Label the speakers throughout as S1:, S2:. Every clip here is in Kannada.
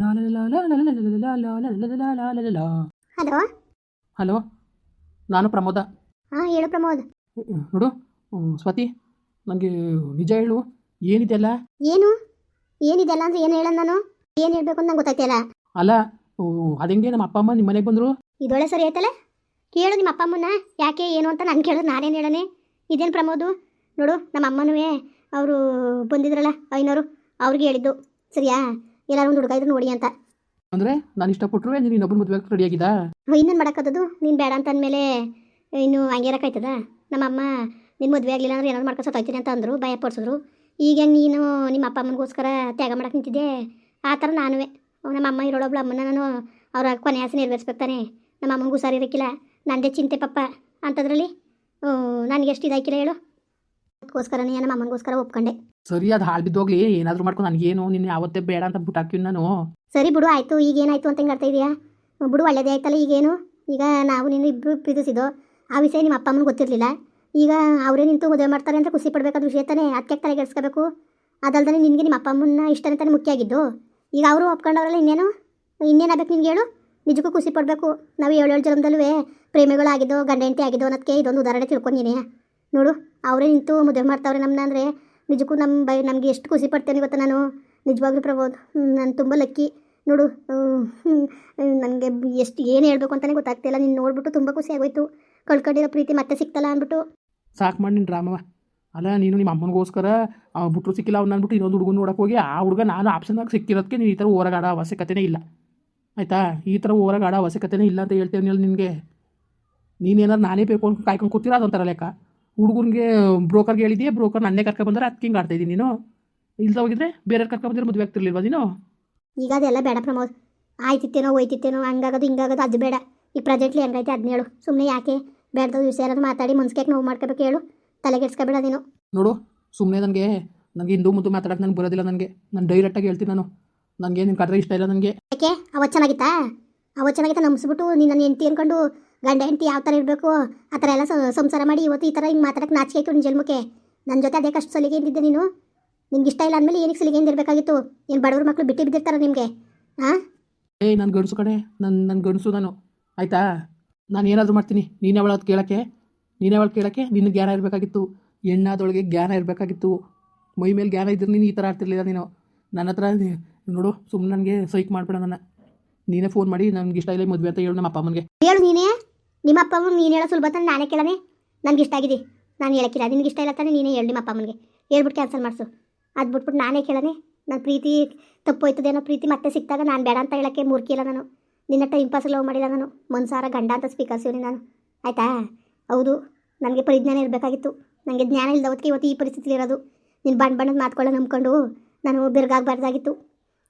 S1: ಲಾ ಲಾ ಲಾ ಲಾ ಲಾ ಲಾ ಲಾ ಲಾ ಲಾ ಲಾ ಲಾ ಲಾ ಲಾ ಲಾ ಲಾ.
S2: ಹಲೋ.
S1: ಹಲೋ, ನಾನು ಪ್ರಮೋದ.
S2: ಹಾಂ ಹೇಳು ಪ್ರಮೋದ್.
S1: ನೋಡು, ಸ್ವಾತಿ, ನನಗೆ ನಿಜ ಹೇಳು, ಏನಿದೆಲ್ಲ.
S2: ಏನು ಏನಿದೆಲ್ಲ ಅಂದ್ರೆ ಏನು ಹೇಳೋಣ ನಾನು? ಏನು ಹೇಳಬೇಕು ಅಂತ ನಂಗೆ ಗೊತ್ತಾಯ್ತಿಲ್ಲ.
S1: ಅಲ್ಲ, ಅದೆಂಗೆ ನಮ್ಮ ಅಪ್ಪ ಅಮ್ಮ ನಿಮ್ಮ ಮನೆಗೆ ಬಂದರು?
S2: ಇದೊಳ್ಳೆ ಸರಿ ಆಯ್ತಲ್ಲ. ಕೇಳು ನಿಮ್ಮ ಅಪ್ಪ ಅಮ್ಮನ ಯಾಕೆ ಏನು ಅಂತ ನಾನು ಕೇಳಿದ್ರೆ ನಾನೇನು ಹೇಳನೆ? ಇದೇನು ಪ್ರಮೋದು? ನೋಡು, ನಮ್ಮ ಅಮ್ಮನೂ ಅವರು ಬಂದಿದ್ರಲ್ಲ ಐನೋರು, ಅವ್ರಿಗೆ ಹೇಳಿದ್ದು ಸರಿಯಾ, ಎಲ್ಲರೂ ಒಂದು ಹುಡುಗ ಇದ್ರು ನೋಡಿ ಅಂತ.
S1: ಅಂದರೆ ನಾನು ಇಷ್ಟಪಟ್ಟರು ನೀನು ಇನ್ನೊಬ್ಬರು ಮದುವೆ ರೆಡಿ ಆಗಿದ್ದಾ?
S2: ಇನ್ನೇನು ಮಾಡೋಕ್ಕದ್ದು? ನೀನು ಬೇಡ ಅಂತ ಅಂದಮೇಲೆ ಇನ್ನು ಹಂಗೆ ಇರೋಕ್ಕಾಯ್ತದ? ನಮ್ಮಮ್ಮ ನಿನ್ನ ಮದುವೆ ಆಗಲಿಲ್ಲ ಅಂದ್ರೆ ಏನಾದ್ರು ಮಾಡ್ಕೊಂಡು ಸತ್ತೋಯ್ತೀನಿ ಅಂತ ಅಂದರು, ಭಯ ಪಡಿಸಿದ್ರು. ಈಗ ನೀನು ನಿಮ್ಮ ಅಪ್ಪ ಅಮ್ಮನಿಗೋಸ್ಕರ ತ್ಯಾಗ ಮಾಡಕ್ಕೆ ನಿಂತಿದ್ದೆ, ಆ ಥರ ನಾನು ನಮ್ಮ ಅಮ್ಮ ಇರೋಳೊಬ್ಳು ಅಮ್ಮನ ನಾನು ಅವ್ರ ಕೊನೆ ಆಸೆ ನೆರವೇರಿಸ್ಬೇಕು ತಾನೆ. ನಮ್ಮ ಅಮ್ಮನಿಗೂ ಸರಿ ಇರೋಕ್ಕಿಲ್ಲ, ನಂದೇ ಚಿಂತೆ ಪಪ್ಪ ಅಂಥದ್ರಲ್ಲಿ ನನಗೆ ಎಷ್ಟು ಇದಾಯ್ಕಿಲ್ಲ ಹೇಳು. ಅದಕ್ಕೋಸ್ಕರನೇ ನಮ್ಮ ಅಮ್ಮನಿಗೋಸ್ಕರ ಒಪ್ಕೊಂಡೆ.
S1: ಸರಿ, ಅದು ಹಾಳು ಬಿದ್ದೋಗ್ಲಿ, ಏನಾದರೂ ಮಾಡ್ಕೊಂಡು ನನಗೇನು ನಿನ್ನೆ ಯಾವತ್ತೇ ಬೇಡ ಅಂತ ಬಿಟ್ಟಾಕ್ತೀನಿ ನಾನು.
S2: ಸರಿ ಬಿಡು, ಆಯಿತು. ಈಗ ಏನಾಯಿತು ಅಂತ ಹಿಂಗೆ ಅರ್ಥ ಇದೆಯಾ? ಬಿಡು, ಒಳ್ಳೇದೇ ಆಯ್ತಲ್ಲ. ಈಗೇನು, ಈಗ ನಾವು ನೀನು ಇಬ್ಬರು ಪ್ರೀತಿಸಿದ್ದು ಆ ವಿಷಯ ನಿಮ್ಮ ಅಪ್ಪ ಅಮ್ಮನಿಗೆ ಗೊತ್ತಿರಲಿಲ್ಲ. ಈಗ ಅವರೇ ನಿಂತು ಮದುವೆ ಮಾಡ್ತಾರೆ ಅಂತ ಖುಷಿ ಪಡಬೇಕಾದ ವಿಷಯ ತಾನೇ, ಅದಕ್ಕೆ ತಲೆಗೆಡ್ಸ್ಕೋಬೇಕು. ಅದಲ್ದೇ ನಿನಗೆ ನಿಮ್ಮ ಅಪ್ಪ ಅಮ್ಮನ ಇಷ್ಟನೇ ತಾನೇ ಮುಖ್ಯ ಆಗಿದ್ದು. ಈಗ ಅವರು ಒಪ್ಕೊಂಡವ್ರಲ್ಲ, ಇನ್ನೇನಾಗಬೇಕು ನಿನ್ಗೆ ಹೇಳು? ನಿಜಕ್ಕೂ ಖುಷಿ ಪಡಬೇಕು. ನಾವು 7 ಜನ್ಮದಲ್ಲೂ ಪ್ರೇಮಿಗಳಾಗಿದ್ದೋ ಗಂಡ ಹೆಂಡತಿ ಆಗಿದ್ದೋ ಅನ್ನೋದಕ್ಕೆ ಇದೊಂದು ಉದಾಹರಣೆ ತಿಳ್ಕೊಂಡಿನಿ. ನೋಡು, ಅವರೇ ನಿಂತು ಮದುವೆ ಮಾಡ್ತಾವ್ರೆ ನಮ್ಮನ್ನ ಅಂದರೆ ನಿಜಕ್ಕೂ ನಮಗೆ ಎಷ್ಟು ಖುಷಿ ಪಡ್ತೇನೆ ಗೊತ್ತಾ ನಾನು. ನಿಜವಾಗ್ಲೂ ಪ್ರಬೋದ್, ನಾನು ತುಂಬ ಲಕ್ಕಿ. ನೋಡು, ನನಗೆ ಎಷ್ಟು ಏನು ಹೇಳಬೇಕು ಅಂತಲೇ ಗೊತ್ತಾಗ್ತಿಲ್ಲ. ನೀನು ನೋಡ್ಬಿಟ್ಟು ತುಂಬ ಖುಷಿ ಆಗೋಯ್ತು. ಕಳ್ಕೊಂಡಿರೋ ಪ್ರೀತಿ ಮತ್ತೆ ಸಿಕ್ತಲ್ಲ ಅಂದ್ಬಿಟ್ಟು.
S1: ಸಾಕು ಮಾಡಿ ನಿನ್ನ ಡ್ರಾಮವ. ಅಲ್ಲ, ನೀನು ನಿಮ್ಮ ಅಮ್ಮನಿಗೋಸ್ಕರ ಬಿಟ್ಟರು ಸಿಕ್ಕಿಲ್ಲ ಅವ್ನು ಅಂದ್ಬಿಟ್ಟು ಇನ್ನೊಂದು ಹುಡುಗನ ನೋಡೋಕೆ ಹೋಗಿ ಆ ಹುಡುಗ ನಾನು ಆಪ್ಷನ್ನಾಗಿ ಸಿಕ್ಕಿರೋದಕ್ಕೆ ನೀನು ಈ ಥರ ಹೊರಗಾಡೋ ಅವಶ್ಯಕತೆನೇ ಇಲ್ಲ, ಆಯಿತಾ? ಈ ಥರ ಹೊರಗಾಡೋ ಅವಶ್ಯಕತೆನೇ ಇಲ್ಲ ಅಂತ ಹೇಳ್ತೇನೆ ಹೇಳಿ ನಿನಗೆ. ನೀನೇನಾದ್ರು ನಾನೇ ಬೇಕು ಅಂತ ಕಾಯ್ಕೊಂಡು ಕೂತೀರ ಅದೊಂಥರ ಲೆಕ್ಕ. ಹುಡುಗನಿಗೆ ಬ್ರೋಕರ್ಗೆ ಹೇಳಿದ್ಯಾ, ಬ್ರೋಕರ್ ನನ್ನೇ ಕರ್ಕೊಂಡ್ಬಂದ್ರೆ ಅದಕ್ಕೆ ಹಿಂಗೆ ಆಡ್ತಾಯಿದ್ದೀನಿ ನೀನು. ಇಲ್ದ ಹೋಗಿದ್ರೆ ಬೇರೆ ಕರ್ಕೊಂಡ್ಬಂದ್ರೆ ಮದುವೆ ಆಗ್ತಿರ್ಲಿಲ್ವ ನೀನು?
S2: ಈಗ ಅದೆಲ್ಲ ಬೇಡ ಪ್ರಮೋದ್. ಆಯ್ತಿತ್ತೇನೋ ಹೋಯ್ತಿತ್ತೇನೋ, ಹಂಗಾಗೋದು ಹಿಂಗಾಗೋದು ಅದು ಬೇಡ. ಈಗ ಪ್ರೆಸೆಂಟ್ಲಿ ಹೆಂಗೈತೆ ಅದನ್ನ ಹೇಳು. ಸುಮ್ಮನೆ ಯಾಕೆ ಬೇಡದ ವಿಷಯ ಏನಾದ್ರು ಮಾತಾಡಿ ಮನ್ಸಿಗೆ ನೋವು ಮಾಡ್ಕೋಬೇಕು ಹೇಳು? ತಲೆಗೆಡ್ಸ್ಕೊಬೇಡ ನೀನು.
S1: ನೋಡು, ಸುಮ್ಮನೆ ನನಗೆ ಹಿಂದೂ ಮುಂದೆ ಮಾತಾಡೋಕೆ ನನಗೆ ಬರೋದಿಲ್ಲ. ನಾನು ಡೈರೆಕ್ಟಾಗಿ ಹೇಳ್ತೀನಿ. ನನಗೆ ನಿನ್ನ ಕಡ್ರೆ ಇಷ್ಟ ಇಲ್ಲ ನನಗೆ.
S2: ಯಾಕೆ ಅವತ್ತು ಚೆನ್ನಾಗಿತ್ತಾ? ನಂಬಿಸ್ಬಿಟ್ಟು ನೀನು ನನ್ನ ಹೆಂಡ್ತಿ ಅಂದ್ಕೊಂಡು ಗಂಡ ಹೆಂಡ್ತಿ ಯಾವ ಥರ ಇರಬೇಕು ಆ ಥರ ಎಲ್ಲ ಸಂಸಾರ ಮಾಡಿ ಇವತ್ತು ಈ ಥರ ಹಿಂಗೆ ಮಾತಾಡೋಕೆ ನಾಚಿಕೆ ಆಯಿತು ನಿನ್ನ ಜನ್ಮಕ್ಕೆ. ನನ್ನ ಜೊತೆ ಅದೇ ಕಷ್ಟ ಸಲಿಗೆ ಎಂದಿದ್ದೆ ನೀನು. ನಿಮ್ಗೆ ಇಷ್ಟ ಇಲ್ಲ ಅಂದಮೇಲೆ ಏನಕ್ಕೆ ಸಲಿಗೆ ಎಂದಿರಬೇಕಾಗಿತ್ತು? ಏನು ಬಡವ್ರ ಮಕ್ಕಳು ಬಿಟ್ಟು ಬಿದ್ದಿರ್ತಾರ ನಿಮಗೆ? ಹಾಂ,
S1: ನಾನು ಗಂಡಸು ಕಡೆ, ನನ್ನ ಗಂಡಸು ನಾನು, ಆಯಿತಾ? ನಾನು ಏನಾದರೂ ಮಾಡ್ತೀನಿ, ನೀನೇ ಅವಳು ಕೇಳೋಕ್ಕೆ ನಿನ್ನ ಜ್ಞಾನ ಇರಬೇಕಾಗಿತ್ತು. ಹೆಣ್ಣಾದೊಳಗೆ ಜ್ಞಾನ ಇರಬೇಕಾಗಿತ್ತು. ಮೈ ಮೇಲೆ ಜ್ಞಾನ ಇದ್ರೆ ನೀನು ಈ ಥರ ಆಡ್ತಿರ್ಲಿಲ್ಲ ನೀನು. ನನ್ನ ಹತ್ರ ನೋಡು, ಸುಮ್ಮನೆ ನನಗೆ ಸೈಕ್ ಮಾಡಿಬಿಡ. ನೀನೇ ಫೋನ್ ಮಾಡಿ ನನಗೆ ಇಷ್ಟ ಇಲ್ಲ ಮದುವೆ ಅಂತ ಹೇಳು ನಮ್ಮ ಅಪ್ಪ ಅಮ್ಮನಿಗೆ.
S2: ಹೇಳು ನೀನೇ. ನಿಮ್ಮ ಅಪ್ಪ ಅಮ್ಮ ನೀನು ಹೇಳೋ ಸುಲಭ ತಾನೆ, ನಾನೇ ಕೇಳನೆ. ನನಗೆ ಇಷ್ಟ ಆಗಿದೆ, ನಾನು ಹೇಳಕ್ಕಿಲ್ಲ. ನಿನಗೆ ಇಷ್ಟ ಇಲ್ಲ ತಾನೆ, ನೀನೇ ಹೇಳಿ ನಿಮ್ಮ ಅಪ್ಪ ಅಮ್ಮನಿಗೆ. ಹೇಳ್ಬಿಟ್ಟು ಕ್ಯಾನ್ಸಲ್ ಮಾಡಿಸು. ಅದು ಬಿಟ್ಬಿಟ್ಟು ನಾನೇ ಕೇಳನೆ. ನನ್ನ ಪ್ರೀತಿ ತಪ್ಪೋಯ್ತದೇನೋ, ಪ್ರೀತಿ ಮತ್ತೆ ಸಿಕ್ತಾಗ ನಾನು ಬೇಡ ಅಂತ ಹೇಳೋಕ್ಕೆ ಮೂರ್ಖಿಲ್ಲ ನಾನು. ನಿನ್ನ ಟೈಮ್ ಪಾಸ್ ಲವ್ ಮಾಡಿಲ್ಲ ನಾನು. ಮನ್ಸಾರ ಗಂಡ ಅಂತ ಸ್ವೀಕರಿಸಿವ್ನಿ ನಾನು, ಆಯಿತಾ? ಹೌದು, ನನಗೆ ಪರಿಜ್ಞಾನ ಇರಬೇಕಾಗಿತ್ತು. ನನಗೆ ಜ್ಞಾನ ಇಲ್ಲದವತ್ತಿಗೆ ಇವತ್ತು ಈ ಪರಿಸ್ಥಿತಿಲಿರೋದು. ನೀನು ಬಣ್ಣದ ಮಾತುಗಳನ್ನ ನಂಬ್ಕೊಂಡು ನಾನು ಬೆರಗಾಗಬಾರ್ದಾಗಿತ್ತು.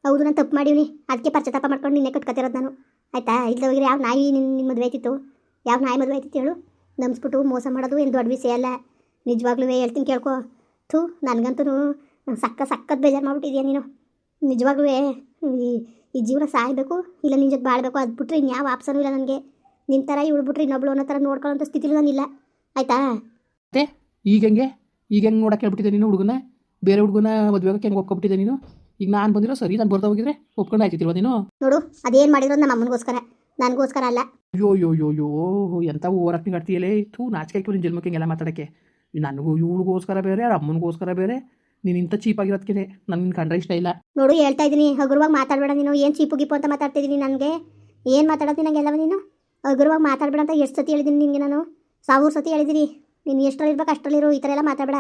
S2: ಹೌದು, ನಾನು ತಪ್ಪು ಮಾಡೀನಿ. ಅದಕ್ಕೆ ಪಶ್ಚಾತ್ತಾಪ ಮಾಡ್ಕೊಂಡು ನಿನ್ನೆ ಕಟ್ಕೊತಿರೋದು ನಾನು, ಆಯಿತಾ? ಇಲ್ಲದ ಹೋಗಿದ್ರೆ ಯಾವ ನಾಯಿ ನಿನ್ನ ಮದುವೆ ಆಯ್ತಿತ್ತು? ಯಾವ ನಾಯಿ ಮದುವೆ ಆಯ್ತಿತ್ತು ಹೇಳು? ನಂಬಿಸ್ಬಿಟ್ಟು ಮೋಸ ಮಾಡೋದು ಏನು ದೊಡ್ಡ ವಿಷಯ ಅಲ್ಲ. ನಿಜವಾಗ್ಲೂ ಹೇಳ್ತೀನಿ ಕೇಳ್ಕೊ. ಥೂ, ನನಗಂತೂ ಸಕ್ಕತ್ ಬೇಜಾರು ಮಾಡಿಬಿಟ್ಟಿದ್ಯಾ ನೀನು. ನಿಜವಾಗ್ಲೂ ಈ ಜೀವನ ಸಾಯಬೇಕು ಇಲ್ಲ ನಿನ್ನ ಜೊತೆ ಬಾಳಬೇಕು, ಅದು ಬಿಟ್ರೆ ಇನ್ಯಾವ ಆಪ್ಷನೂ ಇಲ್ಲ ನನಗೆ. ನಿನ್ನ ಥರ ಇವಳು ಇನ್ನೊಬ್ಳು ಅನ್ನೋ ಥರ ನೋಡ್ಕೊಳ್ಳೋಂಥ ಸ್ಥಿತಿಲೂ ನಾನಿಲ್ಲ, ಆಯಿತಾ?
S1: ಮತ್ತೆ ಈಗ ಹೆಂಗೆ ನೋಡೋಕೆ ಹೇಳ್ಬಿಟ್ಟಿದ್ದೆ ನೀನು ಹುಡುಗನ? ಬೇರೆ ಹುಡುಗನ ಮದುವೆಗೆ ಹೆಂಗೆ ಒಪ್ಕೊಬಿಟ್ಟಿದ್ದೆ ನೀನು? ಈಗ ನಾನು ಬಂದಿರೋ ಸರಿ, ನಾನು ಬರ್ತಾ ಹೋಗಿದ್ರೆ ಒಪ್ಕೊಂಡು ಆಯ್ತಿಲ್ವ ನೀನು? ನೋಡು,
S2: ಅದೇನು ಮಾಡಿರೋದು ನಮ್ಮ ಅಮ್ಮನಿಗೋಸ್ಕರ, ನನಗೋಸ್ಕರ ಅಲ್ಲ.
S1: ಅಯ್ಯೋ ಎಂಥ ಓವರ್ ಆಕ್ಟಿಂಗ್ ಆಡ್ತೀಯಲೇ. ಥೂ, ನಾಚಿಕೆ ಆಯ್ತು ನಿನ್ನ ಜನ್ಮಕ್ಕೆ ಹಿಂಗೆಲ್ಲ ಮಾತಾಡೋಕ್ಕೆ. ನನಗೂ ಇವಳಿಗೋಸ್ಕರ ಬೇರೆ, ಅವ್ರ ಅಮ್ಮನಿಗೋಸ್ಕರ ಬೇರೆ. ನೀನು ಇಂಥ ಚೀಪಾಗಿರೋದಕ್ಕೆ ನನಗೆ ಕಂಡ್ರೆ ಇಷ್ಟ ಇಲ್ಲ.
S2: ನೋಡು, ಹೇಳ್ತಾ ಇದ್ದೀನಿ, ಹಗುರವಾಗಿ ಮಾತಾಡಬೇಡ ನೀನು. ಏನು ಚೀಪು ಗಿಪ್ಪು ಅಂತ ಮಾತಾಡ್ತಿದ್ದೀನಿ ನನಗೆ? ಏನು ಮಾತಾಡೋದು ನನಗೆಲ್ಲವ ನೀನು? ಹಗುರವಾಗಿ ಮಾತಾಡಬೇಡ ಅಂತ ಎಷ್ಟು ಸತಿ ಹೇಳಿದ್ದೀನಿ ನಿನಗೆ ನಾನು? 1000 ಸತಿ ಹೇಳಿದ್ದೀನಿ. ನೀನು ಎಷ್ಟರಲ್ಲಿ ಇರ್ಬೇಕು ಅಷ್ಟರಲ್ಲಿರೋ, ಈ ಥರ ಎಲ್ಲ ಮಾತಾಡಬೇಡ.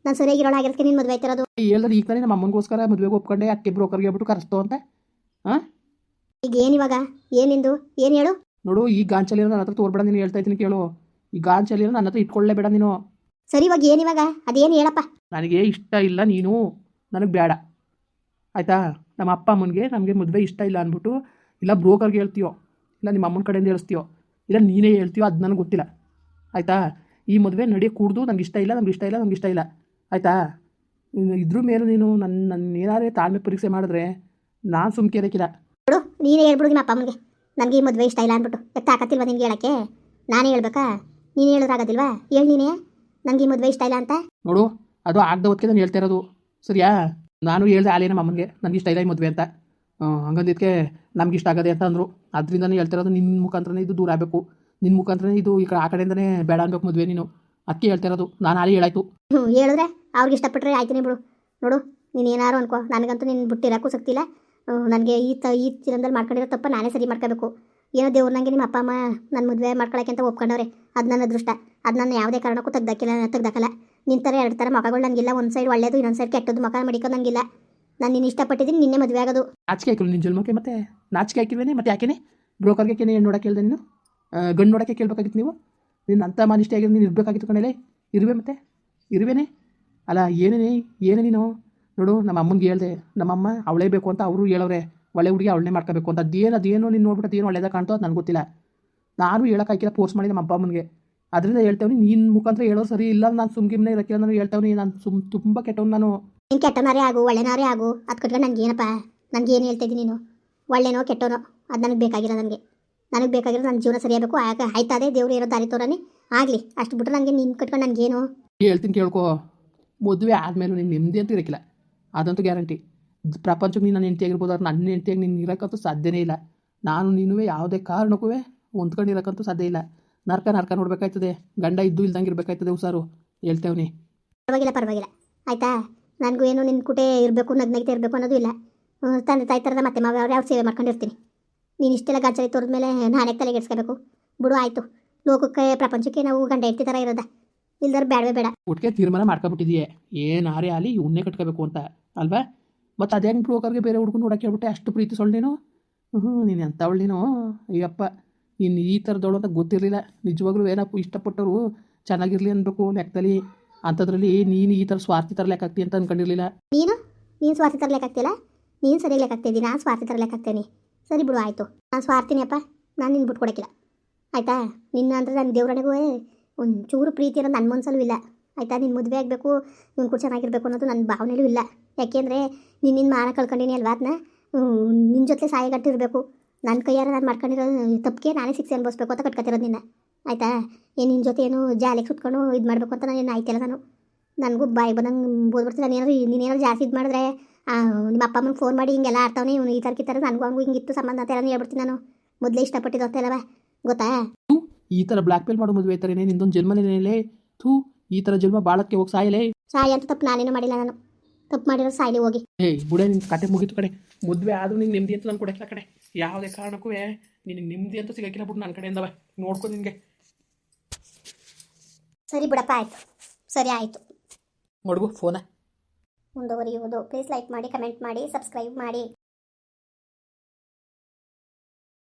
S2: ನಾನು ಸರಿಯಾಗಿರೋಣ ಆಗಿರೋದಕ್ಕೆ ನೀನು ಮದುವೆ ಆಯ್ತಿರೋದು.
S1: ಹೇಳಿದ್ರೆ ಈಗ ತಾನೇ ನಮ್ಮ ಅಮ್ಮನಿಗೋಸ್ಕರ ಮದುವೆಗೆ ಒಪ್ಕೊಂಡೆ, ಅದಕ್ಕೆ ಬ್ರೋಕರ್ಗೆ ಹೇಳ್ಬಿಟ್ಟು ಕರೆಸ್ತೋ ಅಂತ. ಹಾಂ,
S2: ಈಗ ಏನು ಇವಾಗ? ಏನಿಂದು ಏನು ಹೇಳು?
S1: ನೋಡು, ಈ ಗಾಂಚಲಿನ ನನ್ನ ಹತ್ರ ತೋರ್ಬೇಡ. ನೀನು ಹೇಳ್ತಾ ಇದ್ದೀನಿ ಕೇಳು. ಈ ಗಾಂಚಲಿನ ನನ್ನ ಹತ್ರ ಇಟ್ಕೊಳ್ಳೇಬೇಡ ನೀನು.
S2: ಸರಿ, ಇವಾಗ ಏನಿವಾಗ? ಅದೇನು ಹೇಳಪ್ಪ?
S1: ನನಗೆ ಇಷ್ಟ ಇಲ್ಲ ನೀನು, ನನಗೆ ಬೇಡ, ಆಯಿತಾ? ನಮ್ಮ ಅಪ್ಪ ಅಮ್ಮನಿಗೆ ನಮಗೆ ಮದುವೆ ಇಷ್ಟ ಇಲ್ಲ ಅಂದ್ಬಿಟ್ಟು ಇಲ್ಲ ಬ್ರೋಕರ್ಗೆ ಹೇಳ್ತೀಯೋ, ಇಲ್ಲ ನಿಮ್ಮ ಅಮ್ಮನ ಕಡೆಯಿಂದ ಹೇಳಿಸ್ತೀಯೋ, ಇಲ್ಲ ನೀನೇ ಹೇಳ್ತೀಯೋ, ಅದು ನನಗೆ ಗೊತ್ತಿಲ್ಲ, ಆಯಿತಾ? ಈ ಮದುವೆ ನಡೆಯೋಕೆ ಕೂಡ್ದು ನನಗೆ ಇಷ್ಟ ಇಲ್ಲ, ಆಯಿತಾ? ಇದ್ರ ಮೇಲೆ ನೀನು ನನ್ನ ಏನಾರೇ ತಾಳ್ಮೆ ಪರೀಕ್ಷೆ ಮಾಡಿದ್ರೆ ನಾನು ಸುಮ್ಕೆ ಇರೋಕ್ಕಿಲ್ಲ.
S2: ನೋಡು, ನೀನೇ ಹೇಳ್ಬಿಡು ನಿಮ್ಮ ಅಪ್ಪ ಅಮ್ಮನಿಗೆ ನನಗೆ ಈ ಮದುವೆ ಇಷ್ಟ ಇಲ್ಲ ಅಂದ್ಬಿಟ್ಟು. ತಾಕತ್ತಿಲ್ವಾ ನಿನ್ಗೆ ಹೇಳೋಕ್ಕೆ? ನಾನೇ ಹೇಳ್ಬೇಕಾ? ನೀನು ಹೇಳೋದಾಗೋದಿಲ್ವಾ? ಹೇಳಿ ನೀನೇ ನನಗೆ ಈ ಮದುವೆ ಇಷ್ಟ ಇಲ್ಲ ಅಂತ.
S1: ನೋಡು, ಅದು ಆಗದ ಹೊತ್ತಿಗೆ ನಾನು ಹೇಳ್ತಾ ಇರೋದು, ಸರಿಯಾ? ನಾನು ಹೇಳ್ದೆ ಆಲೇ ನಮ್ಮ ಅಮ್ಮನಿಗೆ ನನಗೆ ಇಷ್ಟ ಇಲ್ಲ ಈ ಮದುವೆ ಅಂತ. ಹಂಗಂದಿದ್ದಕ್ಕೆ ನಮ್ಗೆ ಇಷ್ಟ ಆಗದೆ ಅಂತ ಅಂದರು. ಅದರಿಂದನೇ ಹೇಳ್ತಿರೋದು, ನಿನ್ನ ಮುಖಾಂತರನೇ ಇದು ದೂರ ಆಗಬೇಕು, ನಿನ್ನ ಮುಖಾಂತರನೇ ಇದು ಈ ಕಡೆ ಆ ಕಡೆಯಿಂದನೇ ಬೇಡ ಅನ್ಬೇಕು ಮದುವೆ ನೀನು. ಅದಕ್ಕೆ ಹೇಳ್ತಿರೋದು. ನಾನು ಅಲ್ಲಿ ಹೇಳಾಯ್ತು.
S2: ಹೇಳಿದ್ರೆ ಅವ್ರಿಗೆ ಇಷ್ಟಪಟ್ಟರೆ ಆಯ್ತೀನಿ ಬಿಡು. ನೋಡು, ನೀನು ಏನಾರು ಅನ್ಕೋ, ನನಗಂತೂ ನಿನ್ನ ಬಿಟ್ಟಿರೋಕ್ಕೂ ಶಕ್ತಿಲ್ಲ. ನನಗೆ ಈ ಚಿರಂದಲ್ಲಿ ಮಾಡ್ಕೊಂಡಿರೋ ತಪ್ಪ ನಾನೇ ಸರಿ ಮಾಡ್ಕೋಬೇಕು. ಏನೋ ದೇವ್ರು ನನಗೆ ನಿಮ್ಮ ಅಪ್ಪ ಅಮ್ಮ ನನ್ನ ಮದುವೆ ಮಾಡ್ಕೊಳಕ್ಕೆ ಅಂತ ಒಪ್ಕೊಂಡವ್ರೆ. ಅದು ನನ್ನ ಅದೃಷ್ಟ. ಅದು ನಾನು ಯಾವುದೇ ಕಾರಣಕ್ಕೂ ತೆಗ್ದಾಕಲ್ಲ. ನಿನ್ನ ಥರ ಎರಡು ಥರ ಮಗಗಳು ನನಗಿಲ್ಲ. ಒಂದು ಸೈಡ್ ಒಳ್ಳೇದು, ಇನ್ನೊಂದು ಸೈಡ್ ಕೆಟ್ಟದ್ದು ಮಗ ಮಡಿಕೋದು ನನಗಿಲ್ಲ. ನಾನು ನಿನ್ನ ಇಷ್ಟಪಟ್ಟಿದ್ದೀನಿ, ನಿನ್ನೆ ಮದುವೆ ಆಗೋದು.
S1: ನಾಚಿಕೆ ಹಾಕಿಲ್ಲ ನಿನ್ನ ಜನ್ಮಕ್ಕೆ, ಮತ್ತೆ ನಾಚಿಕೆ ಹಾಕಿಲ್ವೇನೆ? ಮತ್ತೆ ಯಾಕೆನೆ ಬ್ರೋಕರ್ಗೆ ಹೆಣ್ಣು ನೋಡೋಕೆ ಕೇಳಿದೆ ನೀನು? ಗಂಡು ನೋಡೋಕ್ಕೆ ಕೇಳಬೇಕಾಗಿತ್ತು ನೀವು. ನಿನ್ನ ಅಂಥ ಮಾನಿಷ್ಠೆ ಆಗಿರೋ ನೀನು ಇರಬೇಕಾಗಿತ್ತು ಕಣಲೆ. ಇರುವೆ ಮತ್ತೆ ಇರುವೇನೆ ಅಲ್ಲ, ಏನೇ ನೀನು ನೋಡು. ನಮ್ಮ ಅಮ್ಮನಿಗೆ ಹೇಳ್ದೆ, ನಮ್ಮಮ್ಮ ಅವಳೇ ಬೇಕು ಅಂತ ಅವರು ಹೇಳವ್ರೆ. ಒಳ್ಳೆ ಹುಡುಗಿ ಅವಳನ್ನೇ ಮಾಡ್ಕೋಬೇಕು ಅಂತ. ಅದೇನು ನೀನು ನೋಡ್ಬಿಟ್ಟು ಅದೇನು ಒಳ್ಳೇದಾಗ ಕಾಣ್ತೋ ಅದು ನನಗೆ ಗೊತ್ತಿಲ್ಲ. ನಾನು ಹೇಳೋಕ್ಕಾಗಿಲ್ಲ, ಫೋರ್ಸ್ ಮಾಡಿ ನಮ್ಮ ಅಪ್ಪ ಅಮ್ಮನಿಗೆ. ಅದರಿಂದ ಹೇಳ್ತೇವೆ, ನೀನು ಮುಖಾಂತರ ಹೇಳೋ ಸರಿ ಇಲ್ಲ. ನಾನು ಸುಮ್ಗಿಮ್ನೆ ಇರೋಕ್ಕಿಲ್ಲ. ನಾನು ಹೇಳ್ತೇವೆ, ನಾನು ತುಂಬ ಕೆಟ್ಟವ್ನು ನಾನು.
S2: ನೀನು ಕೆಟ್ಟನಾರೇ ಆಗು, ಒಳ್ಳೆನಾರೇ ಆಗು, ಅದು ಕಟ್ಕೊಂಡು ನನಗೇನಪ್ಪ? ನನಗೇನು ಹೇಳ್ತಾಯಿದ್ದೀನಿ ನೀನು? ಒಳ್ಳೆನೋ ಕೆಟ್ಟನೋ ಅದು ನನಗೆ ಬೇಕಾಗಿಲ್ಲ. ನನಗೆ ಬೇಕಾಗಿರೋ ನನ್ನ ಜೀವನ ಸರಿಯಾಗಬೇಕು. ಆಯ್ತಾದೆ, ದೇವ್ರು ಇರೋ ದಾರಿ ತೋರನೇ ಆಗಲಿ. ಅಷ್ಟು ಬಿಟ್ಟರೆ ನನಗೆ ನಿನ್ನ ಕಟ್ಕೊಂಡು ನನಗೇನು?
S1: ಹೇಳ್ತೀನಿ ಕೇಳ್ಕೊ. ಮದುವೆ ಆದಮೇಲೂ ನೀನು ನೆಮ್ಮದಿ ಅಂತ ಇರೋಕ್ಕಿಲ್ಲ, ಅದಂತೂ ಗ್ಯಾರಂಟಿ. ಪ್ರಪಂಚಕ್ಕೆ ನೀನು ನನ್ನ ಹೆಂಡತಿ ಆಗಿರ್ಬೋದು, ಅವ್ರು ನನ್ನ ಹೆಂಡತಿಯಾಗಿ ನೀನು ಇರೋಕ್ಕಂತೂ ಸಾಧ್ಯನೇ ಇಲ್ಲ. ನಾನು ನೀನು ಯಾವುದೇ ಕಾರಣಕ್ಕೂ ಹೊಂದ್ಕೊಂಡು ಇರೋಕ್ಕಂತೂ ಸಾಧ್ಯ ಇಲ್ಲ. ನರ್ಕ ನೋಡ್ಬೇಕಾಯ್ತದೆ. ಗಂಡ ಇದ್ದು ಇಲ್ದಂಗೆ ಇರಬೇಕಾಯ್ತದೆ. ಹುಷಾರು ಹೇಳ್ತೇವೆ.
S2: ಪರವಾಗಿಲ್ಲ ಆಯಿತಾ. ನನಗೂ ಏನು ನಿನ್ನ ಕುಟೆ ಇರಬೇಕು, ನಗ್ನಗ್ತಾ ಇರಬೇಕು ಅನ್ನೋದು ಇಲ್ಲ. ತಂದೆ ತಾಯಿ ಥರದ ಮತ್ತೆ ಮಾವ ಅವ್ರು ಯಾವ ಸೇವೆ ಮಾಡ್ಕೊಂಡಿರ್ತೀನಿ. ನೀನು ಇಷ್ಟೆಲ್ಲ ಗಾಚಾರಿ ತೋರಿದ್ಮೇಲೆ ನಾನೇ ತಲೆಗೆಡ್ಸ್ಕೋಬೇಕು ಬಿಡು. ಆಯಿತು, ಲೋಕಕ್ಕೆ ಪ್ರಪಂಚಕ್ಕೆ ನಾವು ಗಂಡ ಹೆಂಡತಿ ಥರ ಇರೋದ? ಇಲ್ದಾರ ಬೇಡವೇ ಬೇಡ.
S1: ಒಟ್ಟಿಗೆ ತೀರ್ಮಾನ ಮಾಡ್ಕೊಬಿಟ್ಟಿದೆಯೇ, ಏನಾರೇ ಆಗಲಿ ಇವನ್ನೇ ಕಟ್ಕೋಬೇಕು ಅಂತ ಅಲ್ವಾ? ಮತ್ತು ಅದೇ ಹೆಂಗೆ ಬ್ರೋಕರ್ಗೆ ಬೇರೆ ಹುಡುಗನ ನೋಡೋಕೆ ಹೇಳ್ಬಿಟ್ಟೆ? ಅಷ್ಟು ಪ್ರೀತಿ ಸೊಳ್ಳೆನೋ. ನೀನು ಎಂಥವಳು ನೀನು? ಅಯ್ಯಪ್ಪ, ನೀನು ಈ ಥರದವಳು ಅಂತ ಗೊತ್ತಿರಲಿಲ್ಲ. ನಿಜವಾಗ್ಲೂ ಏನಪ್ಪ, ಇಷ್ಟಪಟ್ಟವರು ಚೆನ್ನಾಗಿರಲಿ ಅನ್ಬೇಕು ಲೆಕ್ಕದಲ್ಲಿ. ಅಂಥದ್ರಲ್ಲಿ ನೀನು ಈ ಥರ ಸ್ವಾರ್ಥಿ ಥರ ಲೆಕ್ಕ ಆಗ್ತಿ ಅಂತ ಅಂದ್ಕೊಂಡಿರಲಿಲ್ಲ.
S2: ನೀನು ಸ್ವಾರ್ಥಿ ಥರ ಲೆಕ್ಕ ಆಗ್ತಿಲ್ಲ. ನೀನು ಸರಿಯಾಗಿ ಲೆಕ್ಕ ಆಗ್ತಿದ್ದೀನಿ, ನಾನು ಸ್ವಾರ್ಥಿ ಥರ ಲೆಕ್ಕ ಆಗ್ತೇನೆ. ಸರಿ ಬಿಡು, ಆಯಿತು. ನಾನು ಸ್ವಾರ್ಥಿನಿಯಪ್ಪ, ನಾನು ನಿನ್ನ ಬಿಟ್ಕೊಡೋಕ್ಕಿಲ್ಲ ಆಯಿತಾ. ನಿನ್ನ ಅಂದರೆ ನನ್ನ ದೇವ್ರನಿಗೂ ಒಂದು ಚೂರು ಪ್ರೀತಿ ಅನ್ನೋದು ನನ್ನ ಮನಸ್ಸಲ್ಲೂ ಇಲ್ಲ ಆಯಿತಾ. ನಿನ್ನ ಮದುವೆ ಆಗಬೇಕು, ಇವ್ನು ಕೂಡ ಚೆನ್ನಾಗಿರಬೇಕು ಅನ್ನೋದು ನನ್ನ ಭಾವನೆಯಲ್ಲೂ ಇಲ್ಲ. ಯಾಕೆಂದರೆ ನಿನ್ನ ಮಾನ ಕಳ್ಕೊಂಡಿನಿ ಅಲ್ವಾ, ಅದನ್ನ ನಿನ್ನ ಜೊತೆ ಸಾಯಿಗಟ್ಟಿರಬೇಕು. ನನ್ನ ಕೈಯಾರ ನಾನು ಮಾಡ್ಕೊಂಡಿರೋ ತಪ್ಪಿಗೆ ನಾನೇ ಶಿಕ್ಷೆ ಅನುಭವಿಸ್ಬೇಕು ಅಂತ ಕಟ್ಕೊತಿರೋದು ನಿನ್ನ ಆಯಿತಾ. ನಿನ್ನ ಜೊತೆ ಏನು ಜಾಲಿಗೆ ಸುತ್ಕೊಂಡು ಇದು ಮಾಡಬೇಕು ಅಂತ ನಾನು ಆಯ್ತಿಲ್ಲ. ನನಗೂ ಬಾಯಿ ಬಂದಂಗೆ ಬೋದ್ಬಿಡ್ತೀನಿ. ನೀನೇನಾದ್ರು ಜಾಸ್ತಿ ಇದು ಮಾಡಿದ್ರೆ ನಿಮ್ಮ ಅಪ್ಪ ಅಮ್ಮನಿಗೆ ಫೋನ್ ಮಾಡಿ ಹಿಂಗೆಲ್ಲ ಆಡ್ತಾವನೆ, ಇವನು ಈ ಥರ ನನಗೂ ಹಂಗೂ ಹಿಂಗಿತ್ತು ಸಂಬಂಧ ಅಂತ ಎಲ್ಲ ಹೇಳ್ಬಿಡ್ತೀನಿ. ನಾನು ಮೊದಲೇ ಇಷ್ಟಪಟ್ಟಿದ್ದು ಅಂತ ಎಲ್ಲವ ಗೊತ್ತಾ.
S1: ಈ ಥರ ಬ್ಲ್ಯಾಕ್ ಮೇಲ್ ಮಾಡೋ ಮದುವೆ ಥರನೇ ನಿಂದೊಂದು ಜನ್ಮನೇಲೇ. ಈ ಥರ ಜನ್ಮ ಬಾಳಕ್ಕೆ ಹೋಗಿ ಸಾಯಲೇ.
S2: ಸಾಯಿ ಅಂತ ತಪ್ಪು ನಾನೇನು ಮಾಡಿಲ್ಲ. ನಾನು ತಪ್ಪು ಮಾಡಿರೋ ಸಾಯ್ಲಿ ಹೋಗಿ.
S1: ಬುಡೆ, ನಿನ್ನ ಕತೆ ಮುಗೀತು ಕಡೆ. ಮದುವೆ ಆದರೂ ನಿಂಗೆ ನೆಮ್ಮದಿ ಅಂತ ನಾನು ಕೊಡಕ್ಕಿಲ್ಲ ಕಡೆ. ಯಾವುದೇ ಕಾರಣಕ್ಕೂ ನಿನಗೆ ನೆಮ್ಮದಿ ಅಂತ ಸಿಗೋಕ್ಕಿಲ್ಲ ಬಿಟ್ಟು ನನ್ನ ಕಡೆಯಿಂದವ. ನೋಡ್ಕೊ ನಿನಗೆ.
S2: ಸರಿ ಬಿಡಪ್ಪ, ಆಯಿತು. ಸರಿ ಆಯಿತು.
S1: ಮಡ್ಗು ಫೋನ
S2: ಮುಂದುವರಿಯುವುದು. ಪ್ಲೀಸ್ ಲೈಕ್ ಮಾಡಿ, ಕಮೆಂಟ್ ಮಾಡಿ, ಸಬ್ಸ್ಕ್ರೈಬ್ ಮಾಡಿ.